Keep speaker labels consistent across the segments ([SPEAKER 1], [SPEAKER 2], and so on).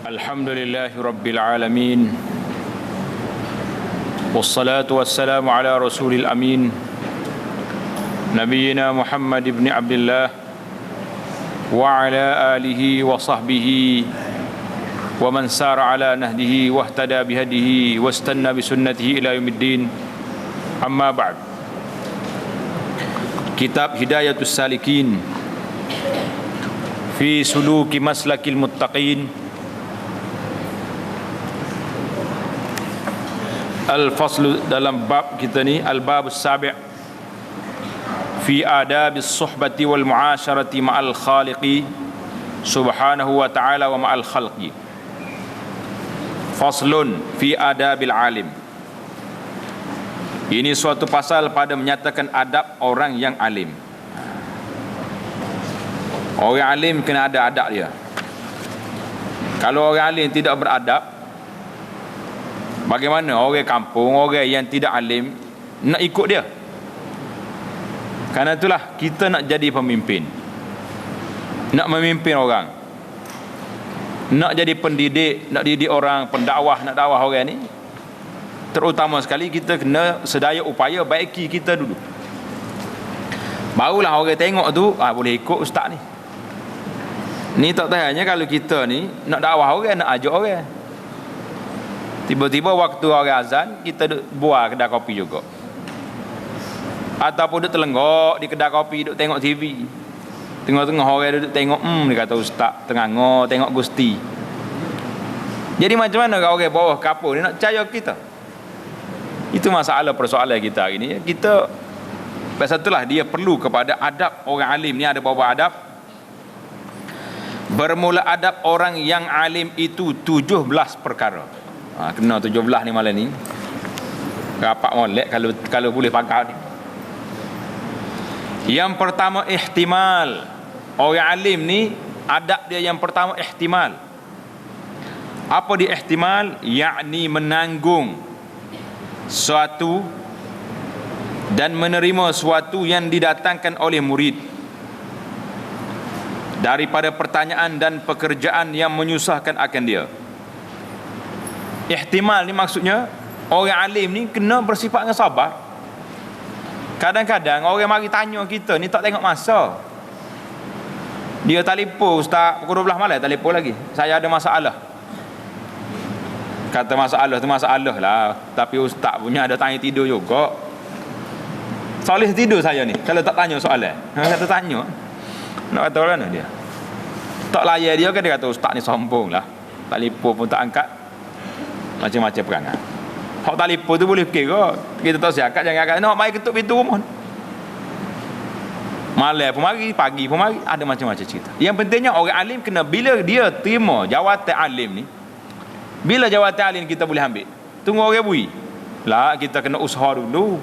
[SPEAKER 1] Alhamdulillahi Rabbil Alamin. Wassalatu wassalamu ala rasulil amin, Nabiyyina Muhammad ibn Abdullah wa ala alihi wa sahbihi wa man sara ala nahdihi wa ihtada bihadihi wa istanna bisunnatihi ila yaumiddin. Amma ba'd. Kitab Hidayatus Salikin fi suluki maslakil muttaqin, Al-Faslu, dalam bab kita ni Al-Bab As-Sabi' fi adab as-suhbati wal mu'asyarati ma'al khaliqi subhanahu wa ta'ala wa ma'al khalqi. Faslun fi adabil alim. Ini suatu pasal pada menyatakan adab orang yang alim. Orang alim kena ada adab dia. Kalau orang alim tidak beradab, bagaimana orang kampung, orang yang tidak alim nak ikut dia? Karena itulah kita nak jadi pemimpin, nak memimpin orang, nak jadi pendidik, nak didik orang, pendakwah, nak dakwah orang ni. Terutama sekali kita kena sedaya upaya baiki kita dulu. Barulah orang tengok tu, boleh ikut ustaz ni. Ni tak tahannya kalau kita ni nak dakwah orang, nak ajak orang, tiba-tiba waktu orang azan kita duduk buah kedai kopi juga, ataupun duduk telenggok di kedai kopi, duduk tengok TV, tengok-tengok orang duduk tengok, dia kata ustaz tengah tengok gusti. Jadi macam mana kalau orang bawah kapur ni nak percaya kita? Itu masalah persoalan kita hari ni. Kita pasal itulah dia perlu kepada adab. Orang alim ni ada beberapa adab. Bermula adab orang yang alim itu 17 perkara. Kena 17 ni malam ni. Rapat molek kalau boleh pakai ni. Yang pertama, ihtimal. Orang alim ni adab dia yang pertama ihtimal. Apa dia ihtimal? Yakni menanggung suatu dan menerima suatu yang didatangkan oleh murid daripada pertanyaan dan pekerjaan yang menyusahkan akan dia. Ihtimal ni maksudnya orang alim ni kena bersifat dengan sabar. Kadang-kadang orang mari tanya kita ni tak tengok masa. Dia telefon ustaz pukul 12 malam, telefon lagi, saya ada masalah. Kata masalah tu masalah lah, tapi ustaz punya ada tanya tidur juga. Soleh tidur saya ni kalau tak tanya soalan. Kata tanya, nak kata orang mana dia? Tak layan dia kan, dia kata ustaz ni sombong lah, telefon pun tak angkat. Macam-macam perangai. Hak telefon tu boleh kira kita tahu siakat, jangan angkat. Nak mai ketuk pintu rumah, malam pun mari, pagi pun mari, ada macam-macam cerita. Yang pentingnya orang alim kena, bila dia terima jawatan alim ni, bila jawatan alim kita boleh ambil, tunggu orang bui lah, kita kena usaha dulu,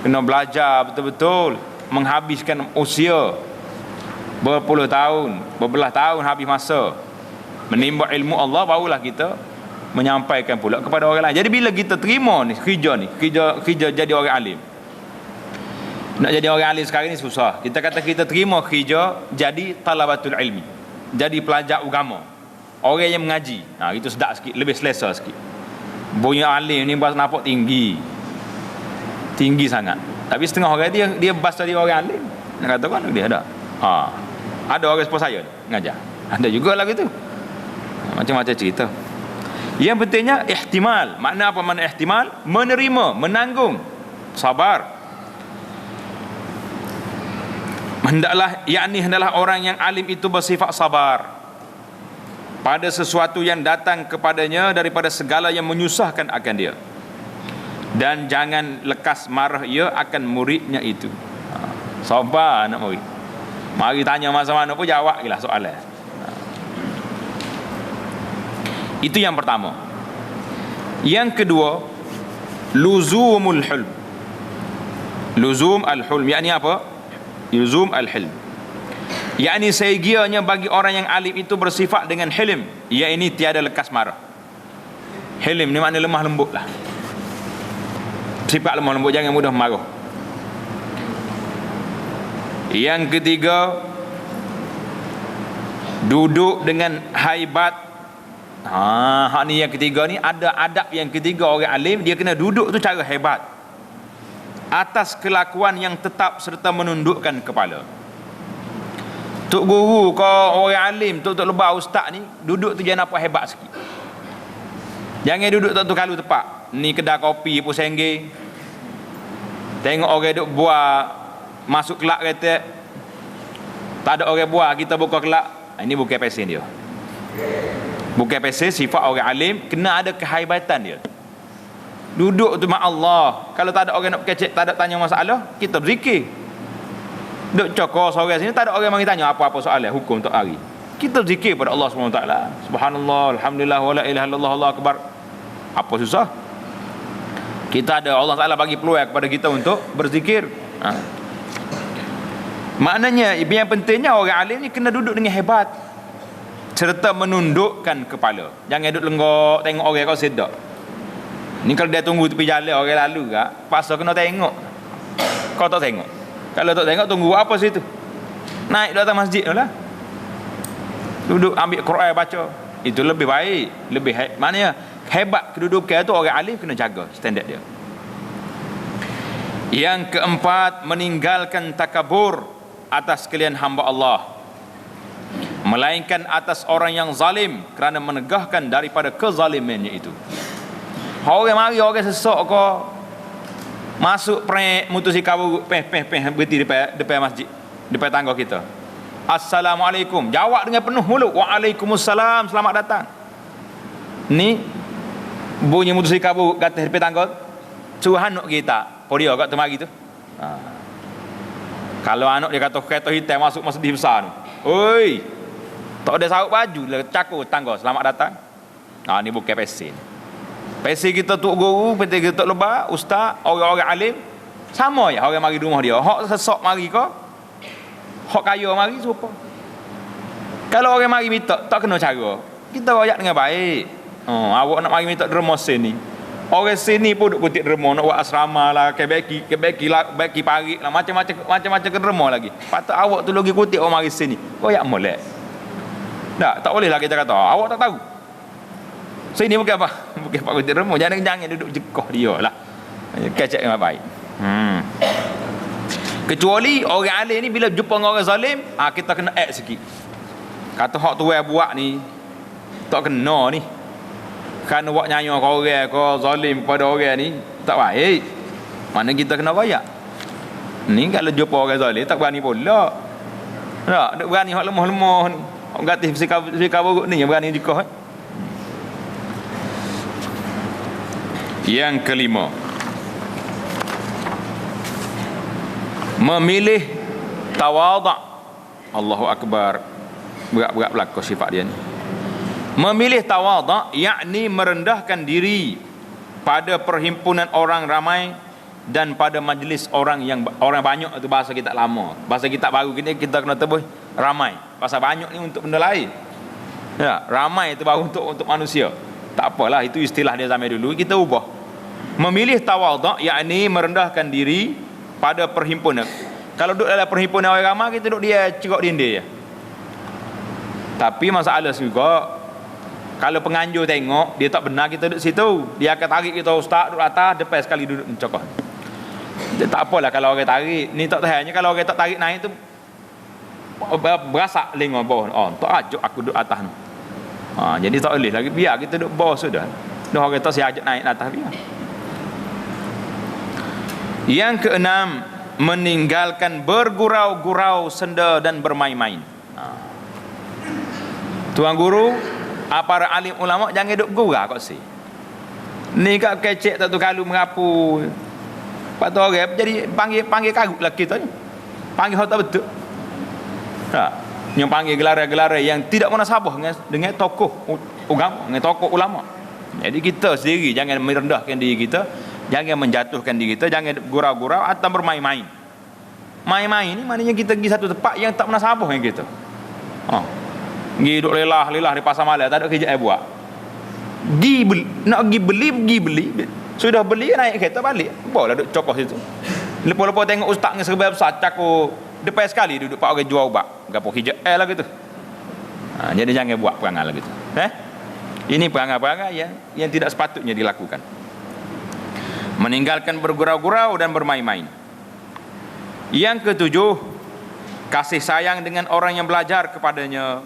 [SPEAKER 1] kena belajar betul-betul, menghabiskan usia berpuluh tahun, berbelah tahun, habis masa menimba ilmu Allah, barulah kita menyampaikan pula kepada orang lain. Jadi bila kita terima ni kerja jadi orang alim. Nak jadi orang alim sekarang ni susah. Kita kata kita terima kerja jadi talabatul ilmi, jadi pelajar agama, orang yang mengaji. Itu sedap sikit, lebih selesa sikit. Bunyi alim ni bahasa nampak tinggi sangat. Tapi setengah orang dia bahasa dia orang alim. Nak kata kan dia ada. Ada orang sepupu saya ngajar. Ada juga lah gitu. Macam-macam cerita. Yang pentingnya ihtimal. Makna apa makna ihtimal? Menerima, menanggung, sabar. Hendaklah orang yang alim itu bersifat sabar pada sesuatu yang datang kepadanya daripada segala yang menyusahkan akan dia, dan jangan lekas marah ia akan muridnya itu. Sabar anak murid. Mari tanya masa mana pun jawab lah soalan. Itu yang pertama. Yang kedua, luzumul hulm. Luzum al-hulm yakni apa? Luzum al-hilm, yakni segianya bagi orang yang alim itu bersifat dengan hilm, yakni tiada lekas marah. Hilm ni makna lemah lembut lah. Sifat lemah lembut, jangan mudah marah. Yang ketiga, duduk dengan haibat Hak ni yang ketiga ni, ada adab yang ketiga orang alim, dia kena duduk tu cara hebat atas kelakuan yang tetap serta menundukkan kepala. Tok guru kau orang alim, tok lebah ustaz ni duduk tu jangan apa hebat sikit. Jangan duduk tak tu kalau tepat. Ni kedai kopi pun senggih. Tengok orang duk buah masuk kelak kata tak ada orang buah, kita buka kelak. Ini bukan pesen dia. Bukan pesen, sifat orang alim kena ada kehebatan dia. Duduk tu mak Allah. Kalau tak ada orang nak kecek, tak ada tanya masalah, kita berzikir. Duk cokor seorang sini, tak ada orang mari tanya apa-apa soalan hukum untuk hari. Kita berzikir pada Allah SWT. Subhanallah, alhamdulillah, wala ilaha illallah, Allahu akbar. Apa susah? Kita ada, Allah Ta'ala bagi peluang kepada kita untuk berzikir. Maknanya yang pentingnya orang alim ni kena duduk dengan hebat serta menundukkan kepala. Jangan duduk lenggok tengok orang kau sedap. Ni kalau dia tunggu tepi jalan orang lalu kak, pasal kena tengok. Kau tak tengok. Kalau tak tengok, tunggu apa situ? Naik datang masjid lah. Duduk ambil Quran baca. Itu lebih baik, lebih maknanya hebat kedudukan tu orang alim kena jaga standard dia. Yang keempat, meninggalkan takabur atas sekalian hamba Allah, melainkan atas orang yang zalim, kerana menegahkan daripada kezalimannya itu. Orang mari orang sesok kau masuk prek mutusi kabur peh berhenti depan masjid, depan tangga kita. Assalamualaikum, jawab dengan penuh mulut, waalaikumsalam, selamat datang. Ni bunyi mutusi kabur kat depan tangga, suruh anak kita podia kat temari tu. Kalau anak dia kata kereta hitam masuk masjid besar tu, oi, tak ada saruk baju lah, cakur tangga, selamat datang. Ni bukan pesen. Pesen kita tok guru, pesen kita tok lebah, ustaz, orang-orang alim, sama ya orang mari rumah dia. Hak sesok mari kau, hak kaya mari serupa. Kalau orang mari minta, tak kena cara. Kita royak dengan baik. Awak nak mari minta derma sini. Orang sini pun duk kutip derma, nak buat asrama lah, kebeki lah, beki parik lah, macam-macam derma lagi. Patut awak tu lagi kutip orang mari sini. Royak molek. Tak boleh lah kita kata, awak tak tahu. Sini bukan apa? Bukan pak kutip derma, jangan duduk jekoh dia lah. Kecek dengan baik. Kecuali orang alim ni bila jumpa dengan orang zalim, kita kena act sikit. Kata hak tu buat ni tak kena ni. Kan buat nyanyi ke orang ke zalim pada orang ni tak baik. Mana kita kena royak. Ni kalau jumpa orang zalim tak berani pula. Tak berani hak lemah-lemah ni. Hak gatif sikap buruk ni yang berani jekoh. Yang kelima, memilih tawaduk. Allahu akbar. Berat-berat berlaku sifat dia ni. Memilih tawaduk, yakni merendahkan diri pada perhimpunan orang ramai dan pada majlis orang banyak. Itu bahasa kita lama. Bahasa kita baru kita kena tebus ramai. Bahasa banyak ni untuk benda lain. Ya, ramai itu baru untuk manusia. Tak apalah, itu istilah dia zaman dulu, kita ubah. Memilih tawaduk, yakni merendahkan diri pada perhimpunan. Kalau duduk dalam perhimpunan orang ramai, kita duduk dia cerok dinding je. Tapi masalah juga, kalau penganjur tengok dia tak benar, kita duduk situ, dia akan tarik kita, ustaz duduk atas, depan sekali duduk mencokoh. Tak apalah kalau orang tarik ni, tak tahannya kalau orang tak tarik naik tu berasak lengah bawah. Tak ajuk aku duduk atas ni. Jadi tak boleh lagi, biar kita duduk bawah sudah. Dah orang tak siap ajak naik atas biar. Yang keenam, meninggalkan bergurau-gurau, senda dan bermain-main. Tuan guru, para alim ulama jangan duk gurau kau si. Ni kat kecek tak tu kalau merapu. Pak tu orang jadi panggil karut lah kita ni. Panggil hak tak betul. Yang panggil gelar-gelar yang tidak munasabah dengan tokoh agama, dengan tokoh ulama. Jadi kita sendiri jangan merendahkan diri kita, jangan menjatuhkan diri kita, jangan gurau-gurau atau bermain-main. Main-main ni maknanya kita pergi satu tempat yang tak munasabah dengan kita. Pergi duduk lelah di pasar malam, tak ada kerja buat. Nak pergi beli. Sudah beli naik kereta balik. Boleh duduk cokoh situ. Lepas-lepas tengok ustaz dengan serba besar cakap depan sekali duduk pak orang jual ubat. Gapo hijab lah gitu. Jadi jangan buat perangai lah gitu. Ini perangai-perangai yang tidak sepatutnya dilakukan. Meninggalkan bergurau-gurau dan bermain-main. Yang ketujuh, kasih sayang dengan orang yang belajar kepadanya.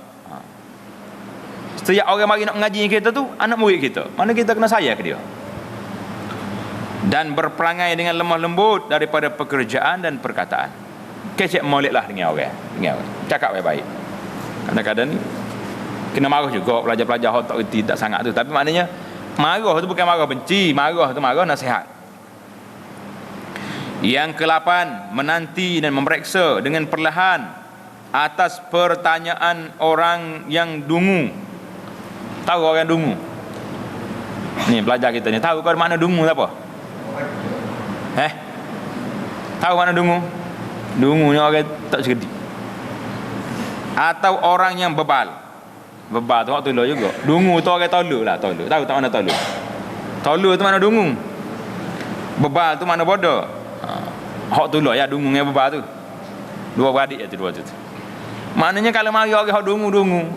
[SPEAKER 1] Setiap orang mari nak mengaji kita tu anak murid kita, mana kita kena sayang ke dia. Dan berperangai dengan lemah lembut daripada pekerjaan dan perkataan. Kecek moleklah dengan orang. Cakap baik-baik. Kadang-kadang ni kena marah juga pelajar-pelajar hak tak reti tak sangat tu, tapi maknanya marah tu bukan marah benci, marah tu marah nasihat. Yang ke-8, menanti dan memeriksa dengan perlahan atas pertanyaan orang yang dungu. Tahu orang dungu? Ni pelajar kita ni tahu kau mana dungu apa? Tahu mana dungu? Dungu ni orang tak cerdik. Atau orang yang bebal. Bebal tu hak tolak juga. Dungu tu orang tolak lah, tolak. Tahu tak mana tolak? Tolak tu mana dungu? Bebal tu mana bodoh? Hak tolak ya dungu dengan bebal tu. Dua beradik tu dua tu. Maknanya kalau mari orang hak dungu,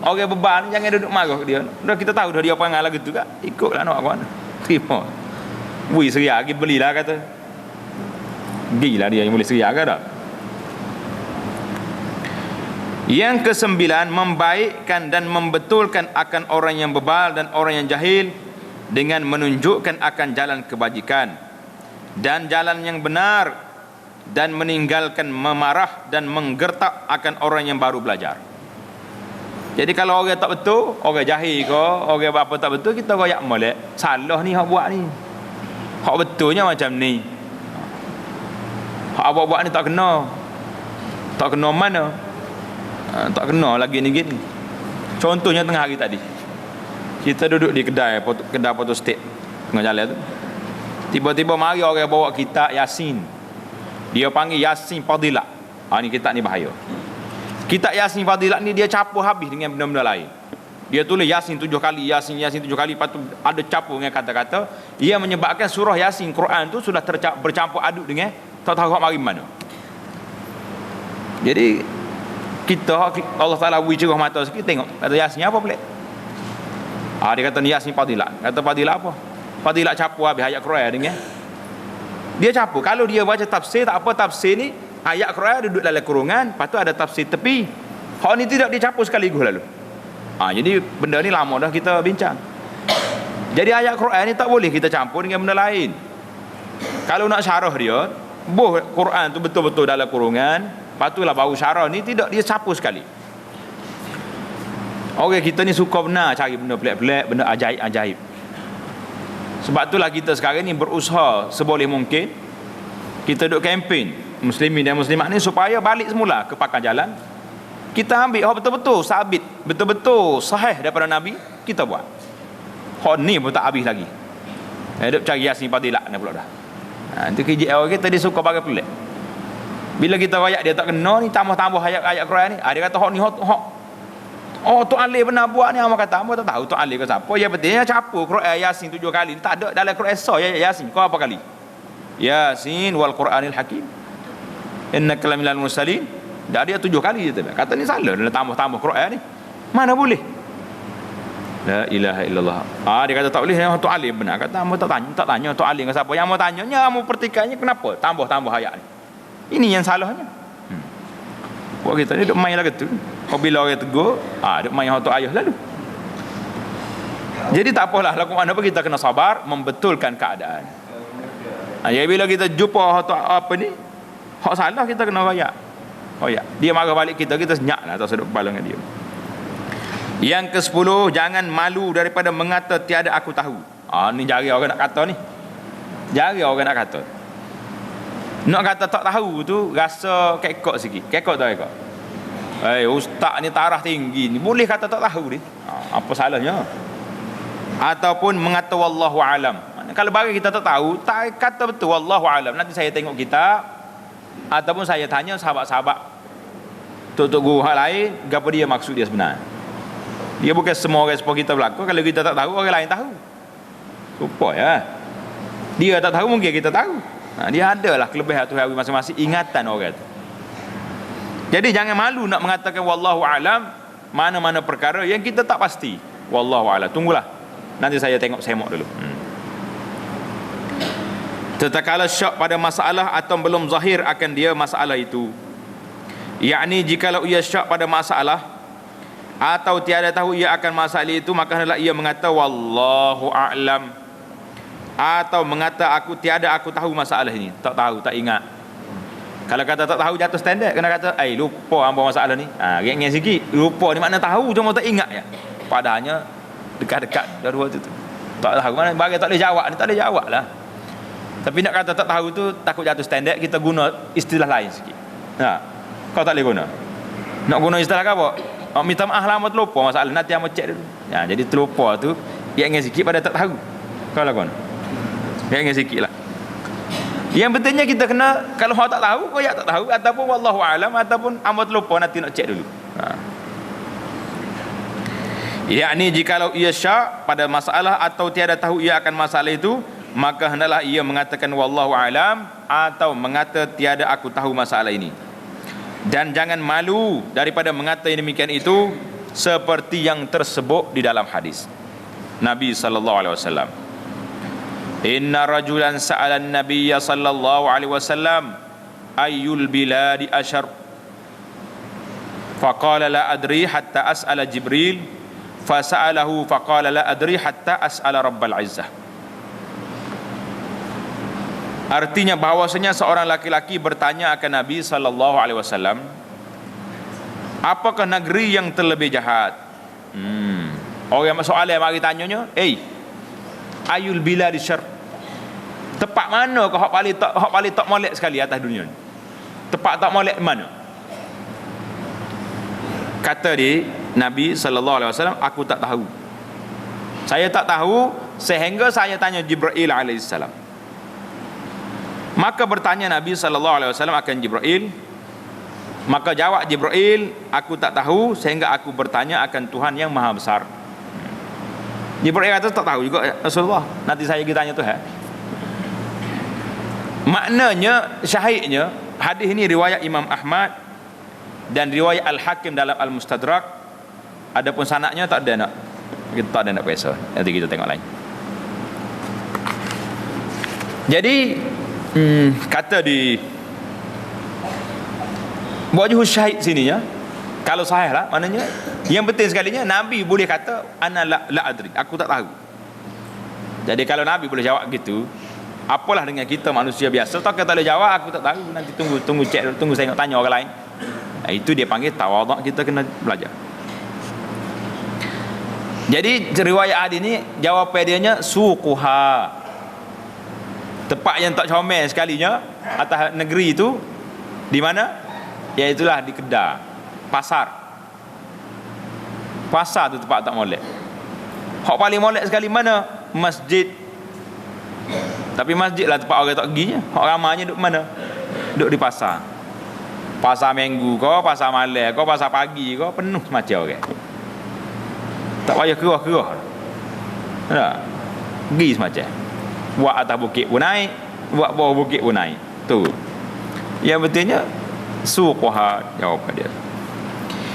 [SPEAKER 1] orang bebal ni jangan duduk marah dia. Dah kita tahu dah dia perangai lagu tu kan. Ikutlah nak apa mana. Terima. Wui seriak pergi belilah kata. Gila dia yang boleh seriak ke tak? Yang ke-9, membaikkan dan membetulkan akan orang yang bebal dan orang yang jahil dengan menunjukkan akan jalan kebajikan dan jalan yang benar, dan meninggalkan memarah dan menggertak akan orang yang baru belajar. Jadi kalau orang tak betul, orang jahil ke, orang apa tak betul, kita royak molek. Salah ni hak buat ni. Hak betulnya macam ni. Hak abang buat ni tak kena. Tak kena mana? Tak kena lagi ni gini. Contohnya tengah hari tadi, kita duduk di kedai photostat tengah jalan tu. Tiba-tiba mari orang bawa kitab Yasin. Dia panggil Yasin Fadilah. Ni kitab ni bahaya. Kitab Yasin Fadilah ni dia campur habis dengan benda-benda lain. Dia tulis Yasin 7 kali, Yasin 7 kali, lepas tu ada campur dengan kata-kata. Ia menyebabkan surah Yasin Quran tu sudah bercampur aduk dengan tak tahu mari mana. Jadi kita Allah Taala beri cerah mata sikit tengok kata Yasin apa pelik. Dia kata ni Yasin Fadilah. Kata Fadilah apa? Fadilah campur habis ayat Quran dengan dia campur. Kalau dia baca tafsir tak apa, tafsir ni ayat Quran duduk dalam kurungan, lepas tu ada tafsir tepi. Hak ni tidak dia campur sekaligus lalu. Jadi benda ni lama dah kita bincang. Jadi ayat Quran ni tak boleh kita campur dengan benda lain. Kalau nak syarah dia, Quran tu betul-betul dalam kurungan, lepas tu lah baru syarah ni tidak dia campur sekali. Orang kita ni suka benar cari benda pelik-pelik, benda ajaib-ajaib. Sebab itulah kita sekarang ni berusaha seboleh mungkin kita duk kempen muslimin dan muslimat ni supaya balik semula ke pakan jalan. Kita ambil hak betul-betul sabit, betul-betul sahih daripada Nabi, kita buat. Hak ni pun tak habis lagi. Duk cari Yasin Fadilah ni pula dah. Itu kerja orang kita dia suka pakai pelik. Bila kita rakyat dia tak kena ni, tambah-tambah ayat-ayat Quran ni, dia kata hak ni hak tu alih benar buat ni. Hang kata hang tak tahu tu alih ke siapa. Yang pentingnya capur Quran Yasin 7 kali. Tak ada dalam Quran Yasin kau apa kali? Yasin wal Quranil Hakim. Innaka laminal mursalin. Dah dia 7 kali je tu. Kata ni salah dalam tambah-tambah Quran ni. Mana boleh? La ilaha illallah. Dia kata tak boleh tu alih benar. Kata hang tak tanya tu alih ke siapa. Yang mau tanyanya hang mau pertikainya kenapa tambah-tambah ayat ni. Ini yang salahnya. Buat kita ni duk main lah gitu. Bila orang tegur, duk main hak tu ayah lalu. Jadi tak apalah, laku mana pun kita kena sabar membetulkan keadaan. Jadi bila kita jumpa hak tu apa ni, hak salah kita kena rayak. Dia marah balik kita senyaplah tak sedut kepala dengan dia. Yang ke-10, jangan malu daripada mengata tiada aku tahu. Ni jari orang nak kata ni. Jari orang nak kata. Nak kata tak tahu tu rasa kekok sikit. Kekok tak kekok? Ustaz ni taraf tinggi ni boleh kata tak tahu ni. Apa salahnya? Ataupun mengata wallahu alam. Kalau bagi kita tak tahu, tak kata betul wallahu alam. Nanti saya tengok kitab ataupun saya tanya sahabat-sahabat tok-tok guru hal lain, apa dia maksud dia sebenar. Dia bukan semua respon kita berlaku. Kalau kita tak tahu, orang lain tahu. Rupa ya. Dia tak tahu, mungkin kita tahu. Dia adalah kelebihan tu hari masing-masing ingatan orang tu. Jadi jangan malu nak mengatakan wallahu alam mana-mana perkara yang kita tak pasti. Wallahu alam. Tunggulah Nanti saya tengok semok dulu. Tatkala syak pada masalah atau belum zahir akan dia masalah itu, yakni jikalau ia syak pada masalah atau tiada tahu ia akan masalah itu, maka hendaklah ia mengata wallahu a'lam, atau mengata aku tahu masalah ini, tak tahu, tak ingat. Kalau kata tak tahu jatuh standard, kena kata lupa hangpa masalah ni. Ringan sikit. Lupa ni makna tahu cuma tak ingat ya. Padahalnya dekat-dekat dua tu. Tak tahu mana bagi tak boleh jawab ni, tak boleh jawab lah. Tapi nak kata tak tahu tu takut jatuh standard, kita guna istilah lain sikit. Kau tak boleh guna. Nak guna istilah apa? Minta maaf lama terlupa masalah, nanti hang cek dulu. Jadi terlupa tu ringan sikit pada tak tahu. Kau lah guna. Ringan sikit lah. Yang pentingnya kita kena, kalau hang tak tahu, kau tak tahu, ataupun wallahu alam, ataupun hang terlupa, nanti nak cek dulu. Yakni jikalau ia syak pada masalah atau tiada tahu ia akan masalah itu, maka hendaklah ia mengatakan wallahu alam, atau mengata tiada aku tahu masalah ini. Dan jangan malu daripada mengata yang demikian itu, seperti yang tersebut di dalam hadis Nabi sallallahu alaihi wasallam. Inna rajulan sa'ala an-nabiyya sallallahu alaihi wasallam ayyul biladi ashar, faqala la adri hatta as'ala Jibril, fasa'alahu faqala la adri hatta as'ala Rabbal Izzah. Artinya bahawasanya seorang laki-laki bertanya akan Nabi sallallahu alaihi wasallam, apakah negeri yang terlebih jahat? Orang soalan mari tanyanya, ayul biladi syarr, tepat mana kau hak paling tak molek sekali atas dunia ni? Tepat tak molek mana? Kata dia Nabi sallallahu alaihi wasallam, aku tak tahu. Saya tak tahu sehingga saya tanya Jibril alaihi salam. Maka bertanya Nabi sallallahu alaihi wasallam akan Jibril, maka jawab Jibril, aku tak tahu sehingga aku bertanya akan Tuhan yang Maha Besar. Jibril kata tak tahu juga Rasulullah, nanti saya pergi tanya Tuhan. Maknanya syahidnya hadis ini riwayat Imam Ahmad dan riwayat Al-Hakim dalam Al-Mustadrak. Adapun sanadnya tak ada nak, kita tak ada nak periksa, nanti kita tengok lain. Jadi kata di wajhul syahid sininya, kalau sahih lah, maknanya yang penting sekalinya Nabi boleh kata ana la adri, aku tak tahu. Jadi kalau Nabi boleh jawab gitu, apalah dengan kita manusia biasa, tak boleh jawab aku tak tahu, nanti tunggu cek, tunggu saya tanya orang lain. Itu dia panggil tawaduk, kita kena belajar. Jadi riwayat hadis ni jawapan dianya suquha, tempat yang tak comel sekalinya atas negeri itu di mana? Iaitulah di Kedah, pasar. Pasar tu tempat tak molek. Hak paling molek sekali mana? Masjid. Tapi masjid lah tempat orang tak pergi je. Hak ramainya duduk mana? Duduk di pasar. Pasar minggu kau, pasar malam kau, pasar pagi kau, penuh macam orang. Tak payah kerah-kerah. Tak? Pergi semacam. Buat atas bukit pun naik, buat bawah bukit pun naik. Tu. Yang betulnya suquha, jawapan dia.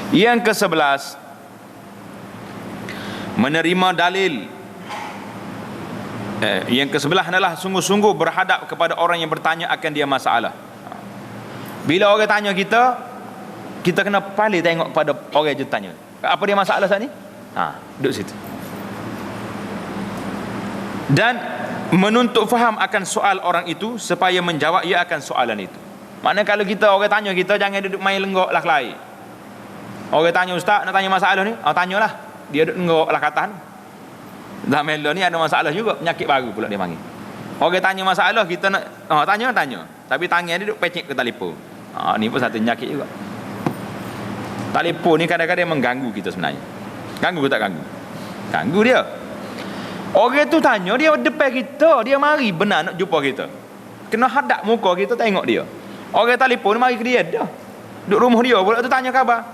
[SPEAKER 1] Yang ke-11, menerima dalil. Yang ke-11 adalah sungguh-sungguh berhadap kepada orang yang bertanya akan dia masalah. Bila orang tanya kita, kita kena paling tengok pada orang yang tanya. Apa dia masalah saat ni? Duduk situ. Dan menuntut faham akan soal orang itu supaya menjawab ia akan soalan itu. Maknanya kalau kita orang tanya kita, jangan duduk main lenggok lah kelai. Orang tanya ustaz nak tanya masalah ni, tanyalah. Dia duduk lenggok lah kata ni. Dah melo ni ada masalah juga, penyakit baru pula dia panggil. Orang tanya masalah, kita nak tanya. Tapi tangan dia duduk pecik ke telefon. Ni pun satu penyakit juga. Telefon ni kadang-kadang mengganggu kita sebenarnya. Ganggu ke tak ganggu? Ganggu dia. Orang tu tanya, dia depan kita, dia mari benar nak jumpa kita. Kena hadap muka kita tengok dia. Orang telefon mari ke dia dah. Duduk rumah dia pula tu tanya khabar.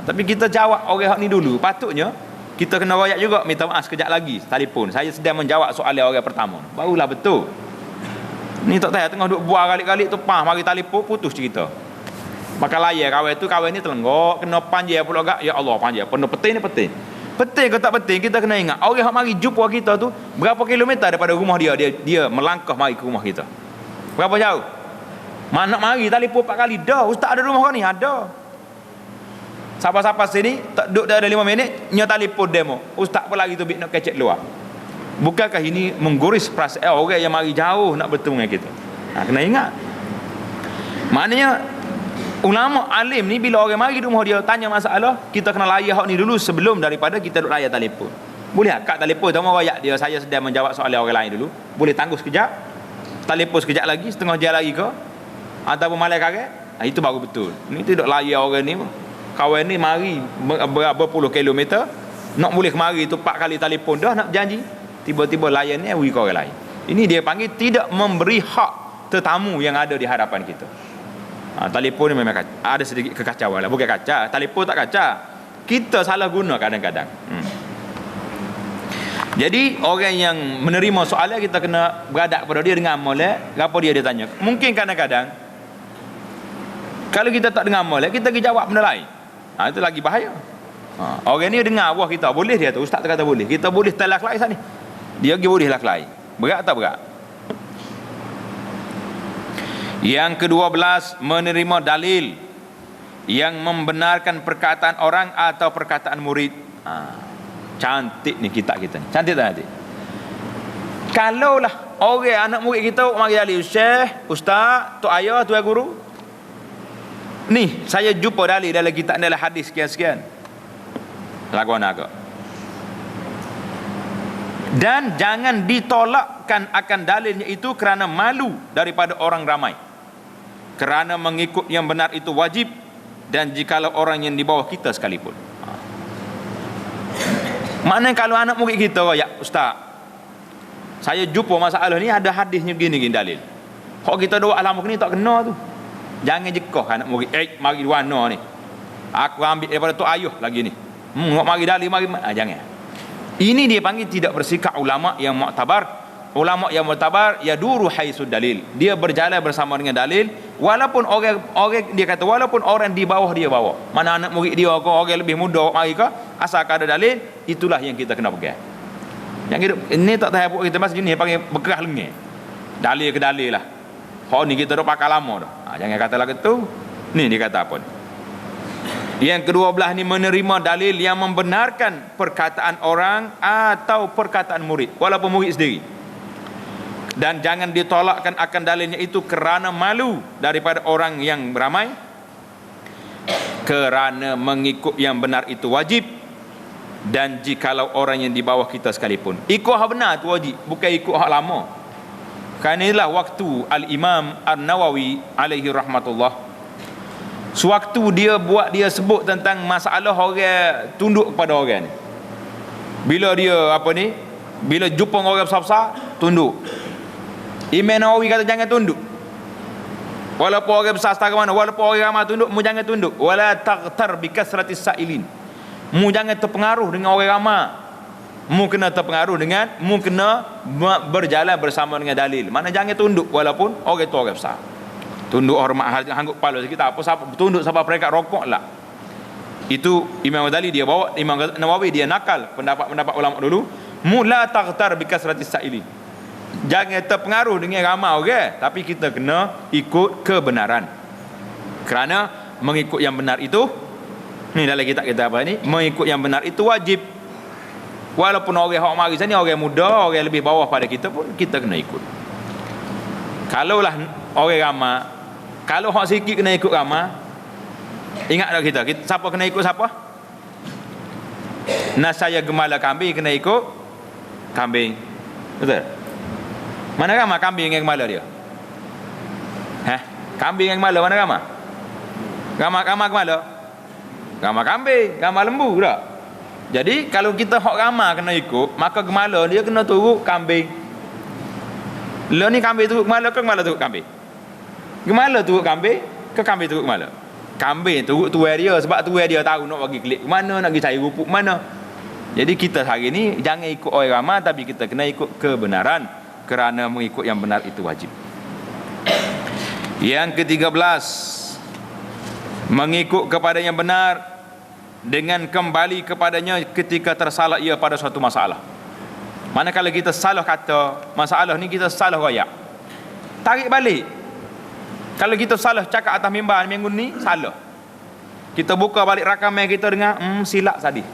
[SPEAKER 1] Tapi kita jawab orang ni dulu. Patutnya kita kena royak juga, minta maaf sekejap lagi telefon. Saya sedang menjawab soalan orang pertama. Barulah betul. Ni tak tahu tengah duduk buah kali-kali tu mari telefon putus cerita. Maka layar kawan ni telenggok, kena panjang pula gak. Ya Allah panjang, penuh peting ni peting. Penting ke tak penting, kita kena ingat orang yang mari jumpa kita tu berapa kilometer daripada rumah dia, dia melangkah mari ke rumah kita. Berapa jauh? Mana nak mari telefon 4 kali dah. Ustaz ada rumah kau ni? Ada. Siapa-siapa sini tak duduk dah ada 5 minit nya telefon demo. Ustaz pun lagi tu nak kecek luar. Bukankah ini mengguris perasaan orang yang mari jauh nak bertemu dengan kita? Kena ingat. Maknanya ulama alim ni bila orang mari di rumah dia tanya masalah, kita kena layan hak ni dulu sebelum daripada kita duk layan telefon. Boleh tak telefon tama royak dia, saya sedang menjawab soalan orang lain dulu. Boleh tangguh sekejap. Telefon sekejap lagi, setengah jam lagi ke? Ataupun malam karet? Itu baru betul. Ni tidak layan orang ni. Kawan ni mari berapa puluh kilometer, nak boleh kemari tu 4 kali telefon dah nak berjanji. Tiba-tiba layan ni ke orang lain. Ini dia panggil tidak memberi hak tetamu yang ada di hadapan kita. Telefon ni memang ada sedikit kekacauan lah. Bukan kacau, telefon tak kacau, kita salah guna kadang-kadang. Jadi orang yang menerima soalan, kita kena beradab kepada dia dengan molek. Apa dia tanya? Mungkin kadang-kadang kalau kita tak dengar molek, kita pergi jawab benda lain. Itu lagi bahaya. Orang ni dengar awak kita, boleh dia tu, ustaz tu kata boleh, kita boleh talak lain sana ni, dia pergi boleh lak lain. Berat tak berat? Yang ke-12, menerima dalil yang membenarkan perkataan orang atau perkataan murid. Cantik ni kitab kita ni. Cantik tak nanti? Kalaulah orang anak murid kita mari dalil, Syekh, ustaz, tok ayah, tuan guru, ni saya jumpa dalil dalam kitab dalam hadis sekian-sekian, lagu naga. Dan jangan ditolakkan akan dalilnya itu kerana malu daripada orang ramai. Kerana mengikut yang benar itu wajib, dan jikalau orang yang di bawah kita sekalipun. Maknanya kalau anak murid kita, ya ustaz, saya jumpa masalah ni ada hadisnya gini dalil. Kalau kita doa alam ni tak kena tu, jangan jekah anak murid, mari warna ni, aku ambil daripada tu ayuh lagi ni, mari dalil, mari jangan. Ini dia panggil tidak bersikap ulama yang muktabar. Ulama yang muktabar yaduru haitsu dalil, dia berjalan bersama dengan dalil, walaupun orang dia kata walaupun orang di bawah dia bawa, mana anak murid dia ke orang lebih muda mari ke, asalkan ada dalil, itulah yang kita kena pegang. Yang hidup ini tak tahu kita masih jenis panggil bekerah lengih, dalil ke dalil lah. Ni kita dah pakai lama dah. Jangan kata lagi tu. Ni dia kata apa ni? Yang ke-12 ni menerima dalil yang membenarkan perkataan orang atau perkataan murid, walaupun murid sendiri. Dan jangan ditolakkan akan dalilnya itu kerana malu daripada orang yang beramai. Kerana mengikut yang benar itu wajib, dan jikalau orang yang di bawah kita sekalipun. Ikut hak benar tu wajib, bukan ikut hak lama. Kerana inilah waktu Al-Imam An-Nawawi alaihi rahmatullah, sewaktu dia sebut tentang masalah orang tunduk kepada orang ni. Bila dia bila jumpa orang besar-besar, tunduk. Imam Nawawi kata jangan tunduk. Walaupun orang besar setara mana, walaupun orang ramai tunduk, mu jangan tunduk. Wala taghtar bi kasratis sa'ilin. Mu jangan terpengaruh dengan orang ramai. Mu kena terpengaruh dengan, mu kena berjalan bersama dengan dalil. Mana jangan tunduk walaupun orang tu orang besar. Tunduk hormat hanggup kepala kita, apa siapa tunduk sampai peringkat rokok lah. Itu Imam Ghazali dia bawa, Imam Nawawi dia nakal pendapat ulama dulu. Mu la taghtar bi kasratis sa'ilin. Jangan terpengaruh dengan ramai orang, tapi kita kena ikut kebenaran. Kerana mengikut yang benar itu, ni dalam kitab kita apa ni, mengikut yang benar itu wajib. Walaupun orang hak mari sini orang muda, orang lebih bawah pada kita pun kita kena ikut. Kalaulah orang ramai, kalau hak sikit kena ikut ramai, ingat tak kita siapa kena ikut siapa? Nasaya gemala kambing kena ikut kambing. Betul? Mana ramai kambing yang gemala dia? Kambing yang gemala mana ramai? Ramai gemala? Ramai kambing, ramai lembu tak? Jadi kalau kita hak ramai kena ikut, maka gemala dia kena turut kambing. Lah ni kambing turut gemala ke gemala turut kambing? Gemala turut kambing ke kambing turut gemala? Kambing turut tuai dia, sebab tuai dia tahu nak bagi klik mana, nak pergi cari rupuk mana. Jadi kita hari ni jangan ikut orang ramai, tapi kita kena ikut kebenaran. Kerana mengikut yang benar itu wajib. Yang ke-13, mengikut kepada yang benar dengan kembali kepadanya ketika tersalah ia pada suatu masalah. Manakala kita salah kata masalah ni, kita salah royak, tarik balik. Kalau kita salah cakap atas mimbar minggu ni, salah, kita buka balik rakaman kita dengar, silap tadi,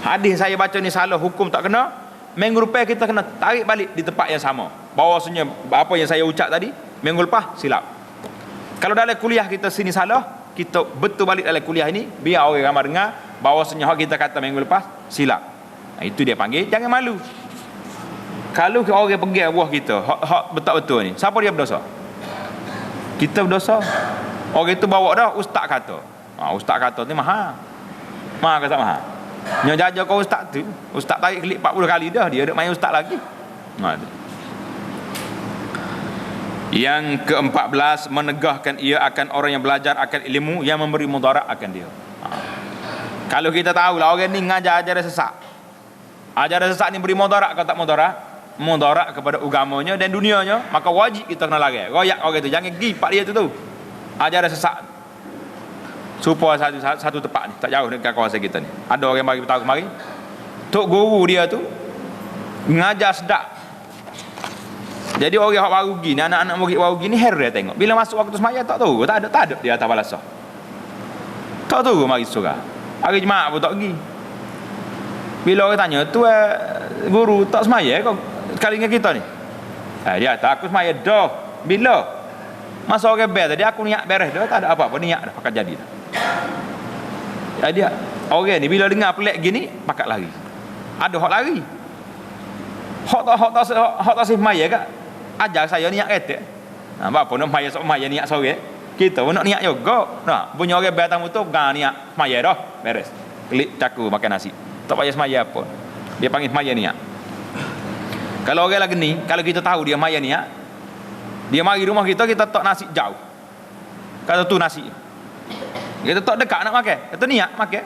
[SPEAKER 1] hadis saya baca ni salah, hukum tak kena. Minggu lepas kita kena tarik balik di tempat yang sama, bahawasanya apa yang saya ucap tadi minggu lepas silap. Kalau dalam kuliah kita sini salah, kita betul balik dalam kuliah ini, biar orang ramai dengar bahawasanya hak kita kata minggu lepas silap. Itu dia panggil jangan malu. Kalau orang pergi buah kita hak betul-betul ni, siapa dia berdosa? Kita berdosa. Orang itu bawa dah, ustaz kata. Ustaz kata ni mahal ke tak mahal? Yang jaga kau ustaz tu, ustaz tarik klik 40 kali dah, dia duk main ustaz lagi. Yang ke-14, menegahkan ia akan orang yang belajar akan ilmu yang memberi mudarat akan dia. Kalau kita tahu lah orang ni ngajar ajaran sesat, ajaran sesat ni beri mudarat atau tak mudarat? Mudarat kepada agamanya dan dunianya, maka wajib kita kena larang. Royak orang tu, jangan pergi pak dia tu ajaran sesat. Supaya satu tempat ni tak jauh dekat kawasan kita ni, ada orang bagi beritahu kemari, tok guru dia tu ngajar sedap. Jadi orang yang baru pergi ni, anak-anak murid baru pergi ni, heran tengok bila masuk waktu sembahyang tak tahu, tak ada dia atas balasah, tak tahu mari surah hari Jumaat pun tak pergi. Bila orang tanya tu, guru tak sembahyang kau sekali dengan kita ni? Dia tak, aku sembahyang dah. Bila masa orang bel tadi aku niat beres dah, tak ada apa-apa, niat dah pakat jadi dah. Jadi orang ni bila dengar pelik gini pakat lari. Ada hak lari, hak tak sembahyang kak ajar saya niat kata. Apa nak sembahyang sok sembahyang niat sore, kita pun nak niat juga. Nah, punya orang bel tamu tu niat sembahyang dah beres, klik caku makan nasi, tak payah sembahyang apa, dia panggil sembahyang niat. Kalau orang lagi ni, kalau kita tahu dia sembahyang niat, dia mari rumah kita tak nasi jauh, kata tu nasi kita tak dekat nak makan, kata niat makan.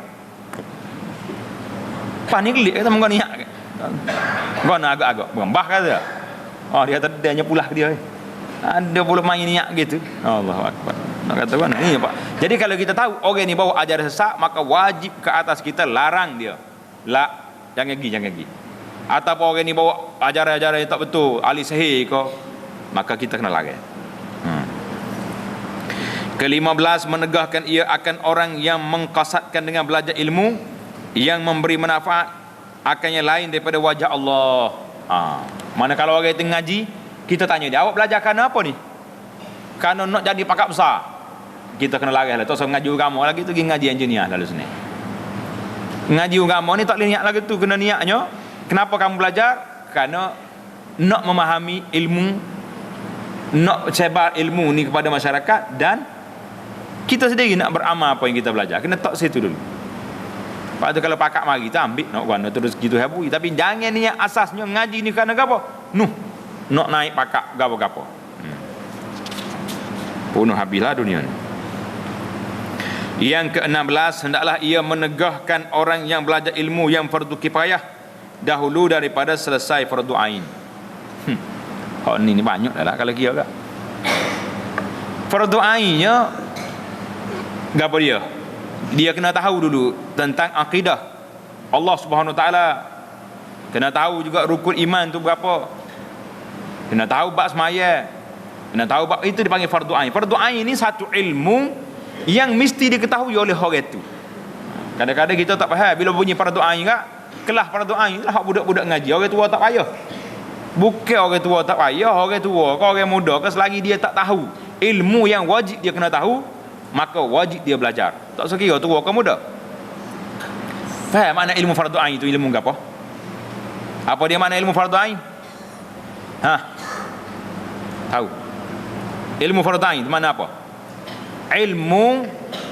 [SPEAKER 1] Pas ni kelik kata mengko niat ke, kau nak agak-agak berambah kata. Dia tadanya pulah ke dia, ada pula main niat gitu. Allahu akbar. Nak kata mana ni pak. Jadi kalau kita tahu orang ni bawa ajaran sesat, maka wajib ke atas kita larang dia. Jangan pergi. Ataupun orang ni bawa ajaran-ajaran yang tak betul, ahli sihir ke, maka kita kena larang. Ke-15, menegahkan ia akan orang yang mengqasadkan dengan belajar ilmu yang memberi manfaat akannya lain daripada wajah Allah. Mana kalau orang itu ngaji, kita tanya dia, awak belajar kerana apa ni? Kerana nak jadi pakar besar. Kita kena larang lah. Tak usah ngaji agama lagi tu, pergi ngaji engineer lalu sini. Ngaji agama ni tak boleh niat lagi tu, kena niatnya. Kenapa kamu belajar? Kerana nak memahami ilmu, nak sebar ilmu ni kepada masyarakat, dan kita sendiri nak beramal apa yang kita belajar. Kena tak situ dulu. Lepas tu kalau pakak mari kita ambil nak guna terus gitu habui, tapi jangan niat asasnya ngaji ni kerana gapo? Nak naik pakak gapo-gapo. Punuh habislah dunia ni. Yang ke-16, hendaklah ia menegahkan orang yang belajar ilmu yang fardu kifayah dahulu daripada selesai fardu ain. Ni banyak dah lah kalau kira kak. Fardu ainnya gapo dia? Dia kena tahu dulu tentang akidah Allah Subhanahu Wa Taala. Kena tahu juga rukun iman tu berapa. Kena tahu bab semaya. Kena tahu bab itu dipanggil fardu ain. Fardu ain ini satu ilmu yang mesti diketahui oleh orang itu. Kadang-kadang kita tak faham bila bunyi fardu ain kak. Kelas fardu ain lah hak budak-budak ngaji. Orang tua tak payah. Bukan orang tua tak payah, orang tua ke orang muda ke, selagi dia tak tahu ilmu yang wajib dia kena tahu, maka wajib dia belajar. Tak sekira tua ke muda. Faham makna ilmu fardu ain itu ilmu apa? Apa dia makna ilmu fardu ain? Tahu? Ilmu fardu ain itu makna apa? Ilmu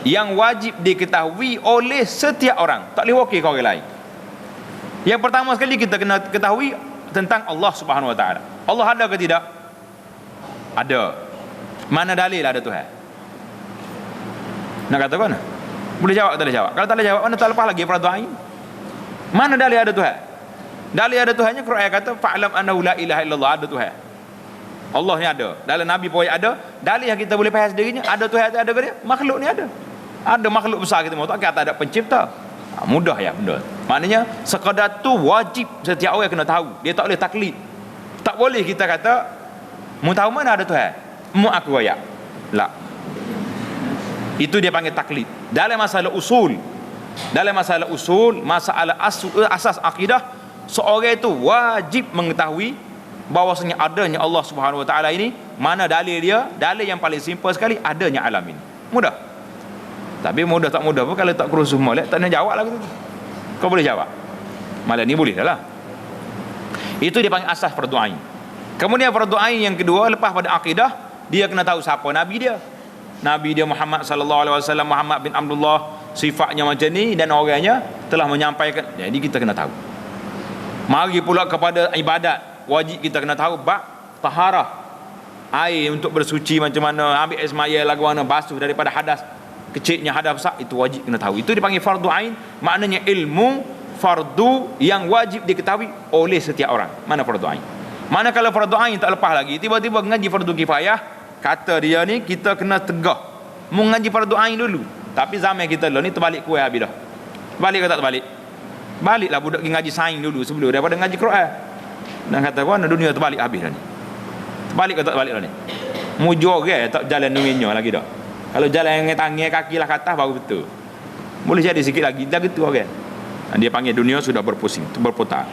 [SPEAKER 1] yang wajib diketahui oleh setiap orang, tak boleh wakil ke orang lain. Yang pertama sekali kita kena ketahui tentang Allah Subhanahu Wa Taala. Allah ada ke tidak? Ada. Mana dalil ada Tuhan? Nak kata mana? Boleh jawab tak boleh jawab? Kalau tak boleh jawab, mana tak lepas lagi fardu ain? Mana dalil ada Tuhan? Dalil ada Tuhannya Quran kata fa'lam annahu la ilaha illallah, ada Tuhan. Allah ni ada. Dalam Nabi pun ada. Dalil yang kita boleh faham sendirinya, ada Tuhan, ada ke dia? Makhluk ni ada. Ada makhluk besar kita mahu tak kata ada pencipta. Mudah ya benda. Maknanya sekadar tu wajib setiap orang kena tahu. Dia tak boleh taklid. Tak boleh kita kata mu tahu mana ada Tuhan, mu aku royak. La. Itu dia panggil taklid. Dalam masalah usul, masalah asas akidah, seorang itu wajib mengetahui bahawasanya adanya Allah Subhanahu Wa Taala ini. Mana dalil dia? Dalil yang paling simple sekali, adanya alam ini. Mudah. Tapi mudah tak mudah pun kalau tak kerusuh molek tak nak jawab lah gitu. Kau boleh jawab. Malah ni boleh dah lah. Itu dia panggil asas fardu ain. Kemudian fardu ain yang kedua, lepas pada akidah, dia kena tahu siapa nabi dia. Nabi dia Muhammad sallallahu alaihi wasallam, Muhammad bin Abdullah, sifatnya macam ni dan orangnya telah menyampaikan. Jadi kita kena tahu. Mari pula kepada ibadat, wajib kita kena tahu bab taharah. Air untuk bersuci macam mana, ambil air semaya lagu mana, basuh daripada hadas kecilnya, hadas besar, itu wajib kena tahu. Itu dipanggil fardu ain, maknanya ilmu fardu yang wajib diketahui oleh setiap orang. Mana fardu ain? Mana kalau fardu ain tak lepas lagi, tiba-tiba ngaji fardu kifayah, kata dia ni kita kena tegah mengaji fardu ain dulu. Tapi zaman kita dulu ni terbalik kuih habis dah. Balik ke tak terbalik? Baliklah budak pergi ngaji sains dulu sebelum daripada ngaji Quran. Dan kata mana dunia terbalik habis dah ni. Terbalik ke tak terbalik dah ni? Mujur ke tak jalan nunginya lagi dah. Kalau jalan yang tangan kaki lah ke atas baru betul. Boleh jadi sikit lagi dah gitu orang. Dia panggil dunia sudah berpusing, berputar.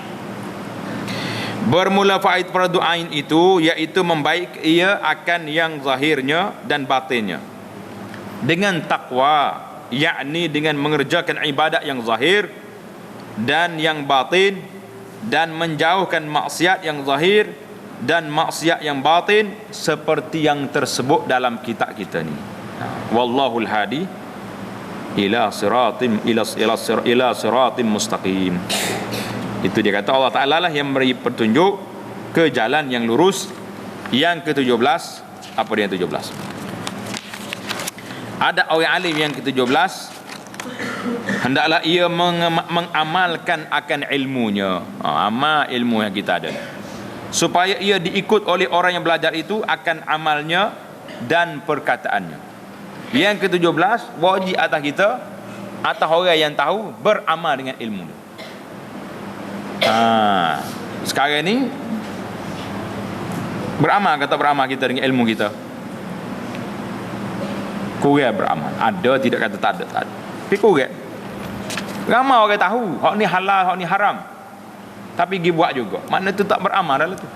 [SPEAKER 1] Bermula faid fardu ain itu iaitu membaik ia akan yang zahirnya dan batinnya dengan takwa, yakni dengan mengerjakan ibadat yang zahir dan yang batin, dan menjauhkan maksiat yang zahir dan maksiat yang batin seperti yang tersebut dalam kitab kita ni. Wallahul hadi ila siratim mustaqim. Itu dia kata Allah Ta'ala lah yang memberi petunjuk ke jalan yang lurus. Yang ke-17, apa dia yang 17? Ada orang alim yang ke-17, hendaklah ia mengamalkan akan ilmunya. Amal ilmu yang kita ada, supaya ia diikut oleh orang yang belajar itu akan amalnya dan perkataannya. Yang ke-17, wajib atas kita, atas orang yang tahu, beramal dengan ilmu. Sekarang ni beramal kata beramal kita dengan ilmu kita. Kurang beramal. Ada tidak kata tak ada, tak ada. Tapi kurang. Ramai orang tahu hak ni halal, hak ni haram, tapi pergi buat juga. Makna tu tak beramal dah tu.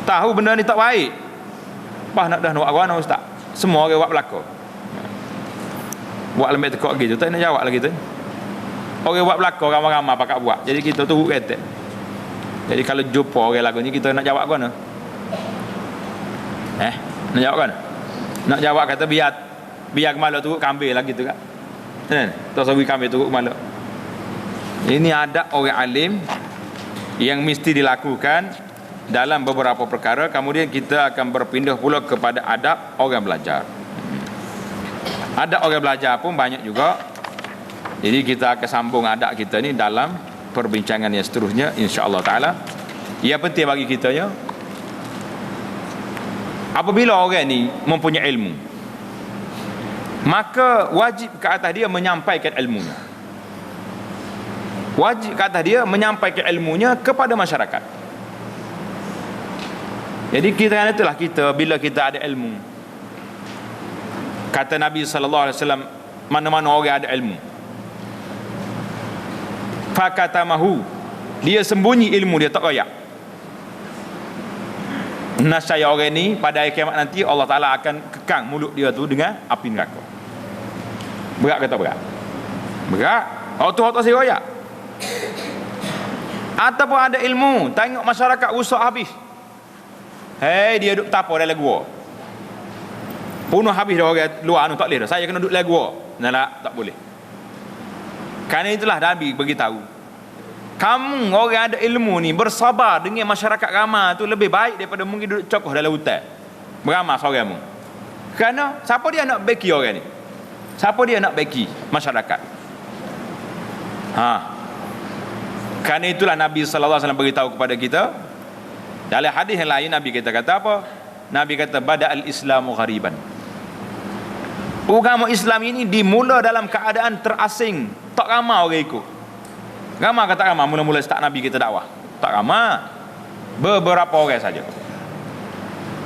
[SPEAKER 1] Tahu benda ni tak baik, pas nak dah nak buat mana ustaz? Semua orang buat belakang. Buat lembek tekok gitu, tak nak jawab lagi tu. Orang buat belakang ramai-ramai pakat buat. Jadi kita turut kata. Jadi kalau jumpa orang lagu ni, kita nak jawab mana? Nak jawab mana? Nak jawab kata biar kemalak turut kambing lagi tu kan. Tak sawi kambing turut kemalak. Ini ada orang alim yang mesti dilakukan dalam beberapa perkara. Kemudian kita akan berpindah pula kepada adab orang belajar. Adab orang belajar pun banyak juga. Jadi kita akan sambung adab kita ni dalam perbincangan yang seterusnya, insya-Allah taala. Yang penting bagi kita ya, apabila orang ni mempunyai ilmu, maka wajib ke atas dia menyampaikan ilmunya. Wajib ke atas dia menyampaikan ilmunya kepada masyarakat. Jadi kita kan itulah kita, bila kita ada ilmu, kata Nabi sallallahu alaihi wasallam, mana-mana orang ada ilmu, fakatamahu, dia sembunyi ilmu dia, tak royak, nascaya orang ni pada hari kiamat nanti Allah Ta'ala akan kekang mulut dia tu dengan api neraka. Berat kata berat? Berat. Waktu saya royak. Ataupun ada ilmu, tengok masyarakat rusak habis, dia duduk tapau dalam gua, bunuh habis dah orang luar tu, tak boleh dah, saya kena duduk dalam gua. Tak boleh. Kerana itulah Nabi beritahu, kamu orang ada ilmu ni bersabar dengan masyarakat ramai tu lebih baik daripada mungkin duduk cokoh dalam hutan beramal seorang mu. Kerana siapa dia nak beki orang ni? Siapa dia nak beki masyarakat? Kerana itulah Nabi sallallahu alaihi wasallam beritahu kepada kita dalam hadis yang lain. Nabi kita kata apa? Nabi kata bada'al islamu ghariban. Agama Islam ini dimula dalam keadaan terasing, tak ramai orang ikut. Ramai ke tak ramai mula-mula start Nabi kita dakwah? Tak ramai. Beberapa orang saja.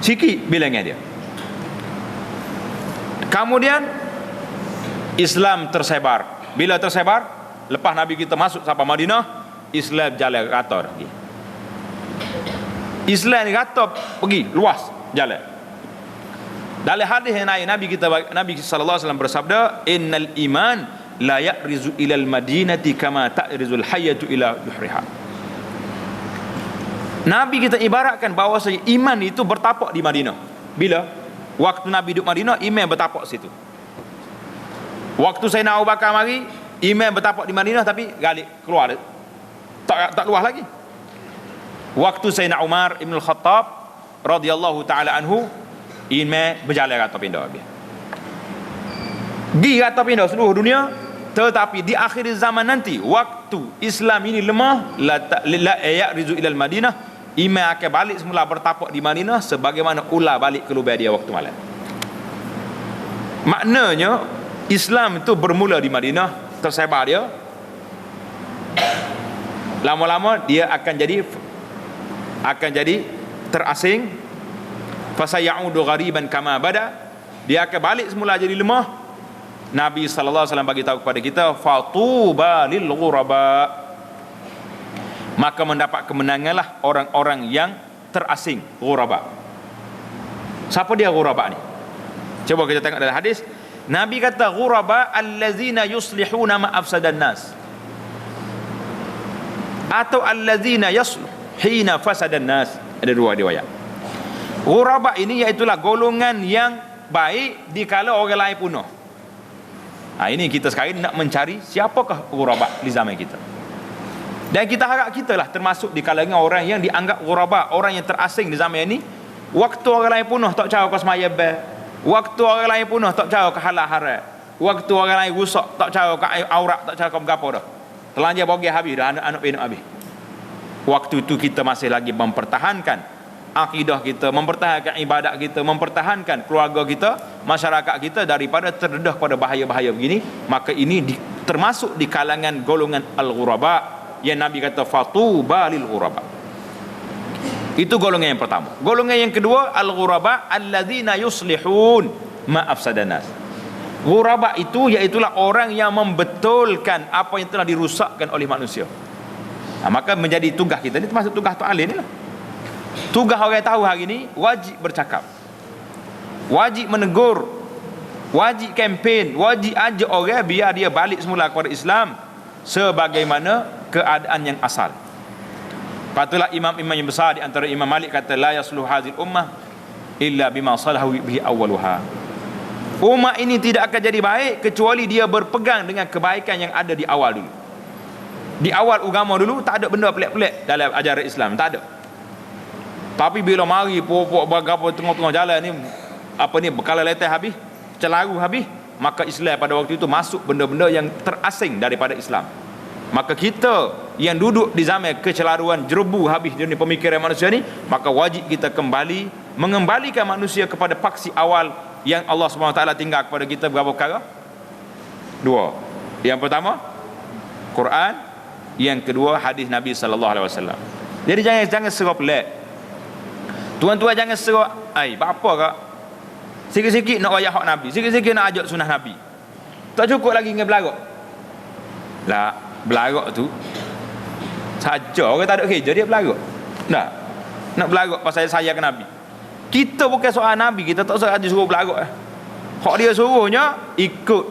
[SPEAKER 1] Sikit bilangnya dia. Kemudian Islam tersebar. Bila tersebar, lepas Nabi kita masuk sampai Madinah, Islam jalan rata lagi. Islam ni rata pergi luas jalan. Dalam hadis yang lain Nabi sallallahu alaihi wasallam bersabda, innal iman la ya'rizu ilal madinati kama ta'rizul hayyatu ila juhriha. Nabi kita ibaratkan bahawa iman itu bertapak di Madinah. Bila? Waktu Nabi duduk Madinah, iman bertapak situ. Waktu Sayyidina Abu Bakar mari, iman bertapak di Madinah tapi galik keluar. Tak luas lagi. Waktu Sayyidina Umar Ibn Khattab radhiyallahu taala anhu, iman berjalan rata pindah habis. Di rata pindah seluruh dunia. Tetapi di akhir zaman nanti, waktu Islam ini lemah, la ya'rizu ilal Madinah, iman akan balik semula bertapak di Madinah sebagaimana ular balik ke lubang dia waktu malam. Maknanya Islam itu bermula di Madinah, tersebar dia, lama-lama dia akan jadi terasing. Fasayaudu ghariban kama bada, dia akan balik semula jadi lemah. Nabi sallallahu alaihi wasallam bagi tahu kepada kita, fatuba lil ghuraba, maka mendapat kemenanganlah orang-orang yang terasing. Ghuraba, siapa dia ghuraba ni? Coba kita tengok dalam hadis. Nabi kata ghuraba allazina yuslihuna ma afsadan nas, atau allazina yusluh hina fasadan nas. Ada dua riwayat. Ghuraba ini iaitulah golongan yang baik dikala orang lain punah. Ini kita sekarang nak mencari siapakah ghuraba di zaman kita. Dan kita harap kita lah termasuk di kalangan orang yang dianggap ghuraba, orang yang terasing di zaman ini. Waktu orang lain punah tak cara kau semaya bel. Waktu orang lain punah tak cara ke halal haram. Waktu orang lain rusak tak cara ke aurat, tak cara ke bergapo dah. Telanjang bogeh habis dah, anak-anak pinuk habis. Waktu itu kita masih lagi mempertahankan akidah kita, mempertahankan ibadat kita, mempertahankan keluarga kita, masyarakat kita daripada terdedah pada bahaya-bahaya begini. Maka ini termasuk di kalangan golongan al-ghuraba yang Nabi kata fatuba lil ghuraba. Itu golongan yang pertama. Golongan yang kedua, al-ghuraba alladzina yuslihun ma afsadan nas. Ghuraba itu iaitulah orang yang membetulkan apa yang telah dirusakkan oleh manusia. Maka menjadi tugas kita ni, termasuk tugas Tok Ali ni lah. Tugas orang tahu hari ini wajib bercakap, wajib menegur, wajib kempen, wajib ajak orang biar dia balik semula kepada Islam sebagaimana keadaan yang asal. Patutlah imam-imam yang besar di antara Imam Malik kata la yasluh hadhil ummah illa bima salahu bihi awwaluha. Umat ini tidak akan jadi baik kecuali dia berpegang dengan kebaikan yang ada di awal dulu. Di awal agama dulu tak ada benda pelik-pelik dalam ajaran Islam, tak ada. Tapi bila mari pokok berapa tengah-tengah jalan ni, apa ni, bekala letih habis, celaru habis, maka Islam pada waktu itu masuk benda-benda yang terasing daripada Islam. Maka kita yang duduk di zaman kecelaruan jerebu habis dunia pemikiran manusia ni, maka wajib kita kembali mengembalikan manusia kepada paksi awal yang Allah SWT tinggal kepada kita. Berapa perkara? Dua. Yang pertama Quran, yang kedua hadis Nabi sallallahu alaihi wasallam. Jadi jangan serap pelik. Tuan-tuan jangan serah, apa kak? Sikit-sikit nak ayat hak Nabi, sikit-sikit nak ajak sunnah Nabi. Tak cukup lagi dengan belagak. Lah, belagak tu saja orang tak ada kerja dia belagak. Nah, nak belagak pasal saya ke Nabi. Kita bukan soal Nabi, kita tak usah suruh belagak. Hak dia suruhnya ikut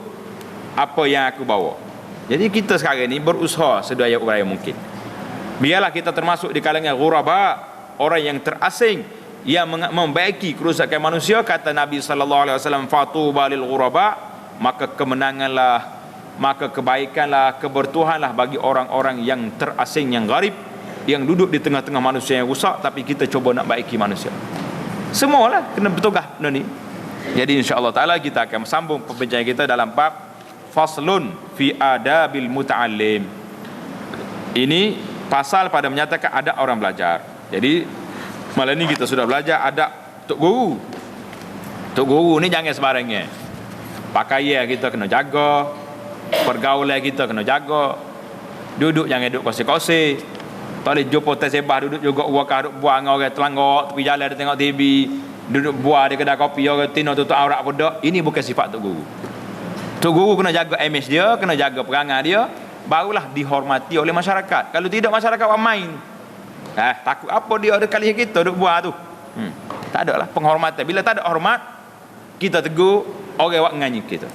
[SPEAKER 1] apa yang aku bawa. Jadi kita sekarang ni berusaha sedaya upaya mungkin. Biarlah kita termasuk di kalangan ghuraba, orang yang terasing, yang membaiki kerusakan manusia. Kata Nabi sallallahu alaihi wasallam fatuba lil ghuraba, maka kemenanganlah, maka kebaikanlah, kebertuhanlah bagi orang-orang yang terasing, yang gharib, yang duduk di tengah-tengah manusia yang rusak, tapi kita cuba nak baiki manusia. Semualah kena bertugas benda ni. Jadi insya-Allah taala kita akan sambung perbincangan kita dalam bab faslun fi adabil muta'allim. Ini pasal pada menyatakan adab orang belajar. Jadi malam ni kita sudah belajar adab tok guru. Tok guru ni jangan sembarangnya. Pakaian kita kena jaga, pergaulan kita kena jaga. Duduk jangan duduk kosong-kosong. Tak boleh jumpa tersebah duduk juga wakah duduk buang orang telanggak tepi jalan dia tengok TV, duduk buah di kedai kopi orang tino tutup aurat pun. Ini bukan sifat tok guru. Tok guru kena jaga image dia, kena jaga perangai dia, barulah dihormati oleh masyarakat. Kalau tidak masyarakat buat main. Takut apa dia ada kali kita duduk buah tu. Tak ada lah penghormatan. Bila tak ada hormat, kita tegur orang buat nganyi kita.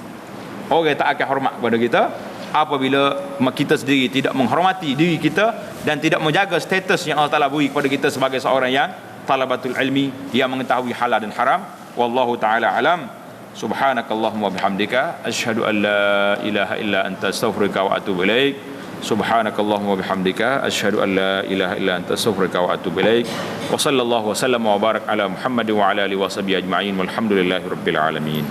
[SPEAKER 1] Orang tak akan hormat kepada kita apabila kita sendiri tidak menghormati diri kita dan tidak menjaga status yang Allah Ta'ala beri kepada kita sebagai seorang yang talabatul ilmi, yang mengetahui halal dan haram. Wallahu ta'ala alam. Subhanakallahumma bihamdika asyhadu an la ilaha illa anta astaghfiruka wa atubu ilaik. Subhanakallahumma bihamdika asyhadu an la ilaha illa anta astaghfiruka wa atubu ilaik. Wa sallallahu wa sallam wa barak ala Muhammad wa ala alihi wa sahbihi ajma'in walhamdulillahi rabbil alamin.